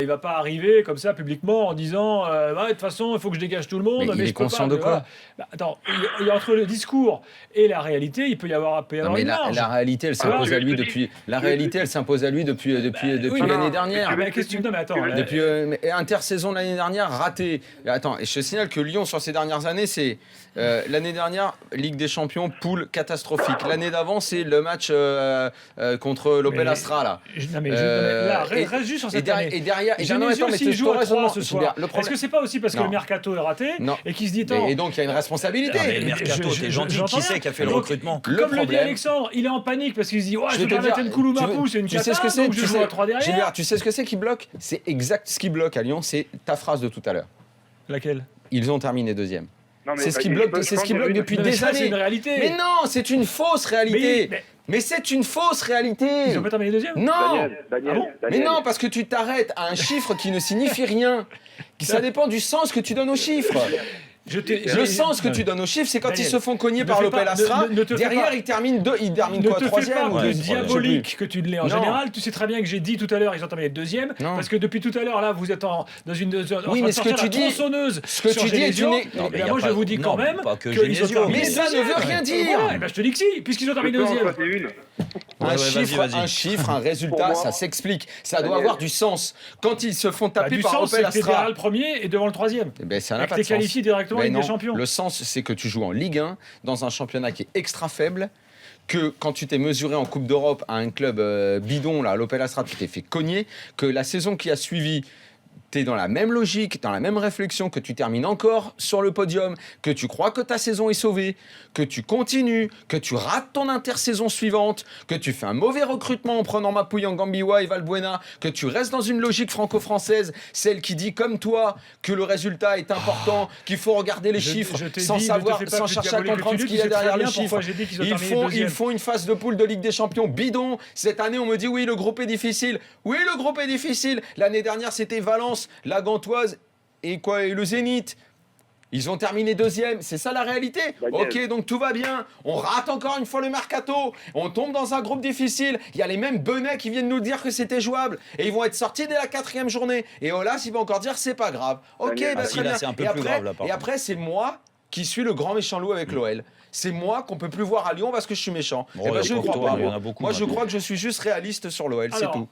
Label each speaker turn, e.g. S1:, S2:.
S1: Il va pas arriver comme ça publiquement en disant de toute façon il faut que je dégage tout le monde.
S2: Mais il est conscient
S1: de
S2: quoi?
S1: Attends, il y a entre le discours et la réalité, il peut y avoir
S2: Non, mais
S1: une marge.
S2: la réalité, elle s'impose à lui depuis. La réalité, elle s'impose à lui depuis l'année dernière.
S1: Mais qu'est-ce que tu... Non, mais attends.
S2: Depuis intersaison l'année dernière ratée. Attends, et je te signale que Lyon sur ces dernières années, c'est l'année dernière Ligue des Champions, poule catastrophique. L'année d'avant, c'est le match contre l'Opel Astra là.
S1: Là, reste juste sur cette année.
S2: Et derrière,
S1: s'il joue à 3 ce soir. Est-ce que c'est pas aussi parce que
S2: Non.
S1: le mercato est raté
S2: Non.
S1: et qu'il se dit
S2: Et donc il y a une responsabilité.
S3: Mais le mercato, t'es gentil.
S1: j'entends
S3: Qui c'est
S1: bien.
S3: qui a fait le
S1: Donc,
S3: recrutement?
S1: Comme le dit Alexandre, il est en panique parce qu'il se dit
S2: Je
S1: je
S2: vais
S1: vais
S2: te
S1: pas mettre
S2: dire,
S1: Nkoulou Mapou, c'est une
S2: tu
S1: cata,
S2: sais ce que c'est,
S1: donc je joue à 3 derrière.
S2: Gilbert, tu sais ce que c'est qui bloque? C'est exact ce qui bloque à Lyon, c'est ta phrase de tout à l'heure.
S1: Laquelle?
S2: Ils ont terminé deuxième.
S4: Non, mais
S2: C'est ce qui
S4: je
S2: bloque,
S4: pense
S2: c'est ce qui
S4: qu'il y
S2: bloque
S4: avait une-
S2: depuis
S1: Non, mais
S2: des
S1: ça, c'est
S2: années.
S1: une réalité.
S2: Mais non, c'est une fausse réalité.
S1: Mais-
S2: Mais c'est une fausse réalité.
S1: Ils ont pas terminé deuxième?
S2: Non.
S4: Daniel,
S1: Ah bon
S2: Mais non, parce que tu t'arrêtes à un chiffre qui ne signifie rien. Ça dépend du sens que tu donnes aux chiffres. Le sens que tu donnes aux chiffres, c'est quand
S1: Daniel,
S2: ils se font cogner
S1: ne
S2: par
S1: fais
S2: l'Opel
S1: pas-
S2: Astra.
S1: ne te fais
S2: Derrière,
S1: pas-
S2: ils terminent quoi,
S1: Ne te fais
S2: troisième
S1: pas
S2: ou
S1: de
S2: deuxième,
S1: diabolique que tu ne l'es en
S2: Non.
S1: général. Tu sais très bien que j'ai dit tout à l'heure ils ont terminé deuxième
S2: Non.
S1: parce que depuis tout à l'heure là vous êtes dans une
S2: Oui, mais ce que tu dis-
S1: tronçonneuse
S2: ce que
S1: sur
S2: tu dis est
S1: Genesio.
S2: une-
S3: Non, mais
S1: Et
S3: y a
S1: moi je
S3: pas-
S1: vous dis
S3: non,
S1: quand même
S3: pas que
S1: qu'ils ont
S3: Genesio.
S1: terminé
S2: Mais ça ne
S1: deuxième.
S2: veut rien dire.
S1: Voilà, et ben je te dis que si, puisqu'ils ont terminé
S4: Je peux en
S1: deuxième.
S4: choisir une.
S2: Un,
S3: Ouais,
S2: chiffre,
S3: vas-y.
S2: un chiffre, un résultat,
S4: Pour moi,
S2: ça s'explique. Ça doit
S4: Daniel.
S2: avoir du sens. Quand ils se font
S1: Bah,
S2: taper
S1: du
S2: par
S1: sens, c'est
S2: Opel
S1: que t'es derrière
S2: Astra,
S1: le premier et devant le troisième.
S2: eh ben, ça n'a
S1: Et que
S2: pas
S1: t'es
S2: de sens.
S1: qualifié directement en
S2: Ben
S1: Ligue des
S2: non.
S1: Champions.
S2: Le sens, c'est que tu joues en Ligue 1, dans un championnat qui est extra faible, que quand tu t'es mesuré en Coupe d'Europe à un club bidon, là, l'Opel Astra, tu t'es fait cogner, que la saison qui a suivi, t'es dans la même logique, dans la même réflexion, que tu termines encore sur le podium, que tu crois que ta saison est sauvée, que tu continues, que tu rates ton intersaison suivante, que tu fais un mauvais recrutement en prenant Mapouille en Gambiwa et Valbuena, que tu restes dans une logique franco-française, celle qui dit comme toi que le résultat est important, qu'il faut regarder les chiffres
S1: je t'ai
S2: sans
S1: dit,
S2: savoir,
S1: ne te fais pas
S2: sans
S1: plus
S2: chercher à
S1: diabolique que
S2: comprendre
S1: tu
S2: ce
S1: dis,
S2: qu'il y a
S1: tu sais
S2: derrière
S1: très
S2: le
S1: bien pourquoi
S2: chiffre.
S1: j'ai dit qu'ils ont terminé
S2: Ils
S1: deuxième.
S2: font une phase de poule de Ligue des Champions bidon. Cette année, on me dit oui, le groupe est difficile. Oui, le groupe est difficile. L'année dernière, c'était Valence, la Gantoise et le Zénith. Ils ont terminé deuxième, c'est ça la réalité.
S4: Daniel.
S2: Ok, donc tout va bien. On rate encore une fois le mercato. On tombe dans un groupe difficile. Il y a les mêmes benets qui viennent nous dire que c'était jouable. Et ils vont être sortis dès la 4e journée. Et Olas, il va encore dire c'est pas grave. Ok,
S4: Daniel.
S2: bah,
S3: Ah si,
S2: très
S3: là,
S2: bien.
S3: c'est un peu
S2: Et
S3: plus grave, là, par
S2: et
S3: contre.
S2: après, c'est moi qui suis le grand méchant loup avec l'OL. C'est moi qu'on peut plus voir à Lyon parce que je suis méchant.
S3: Bon,
S2: Eh ben,
S3: ouais,
S2: je
S3: pour
S2: crois
S3: toi,
S2: pas.
S3: il y en a beaucoup,
S2: Moi, je
S3: maintenant.
S2: crois que je suis juste réaliste sur l'OL, c'est
S1: Alors,
S2: tout.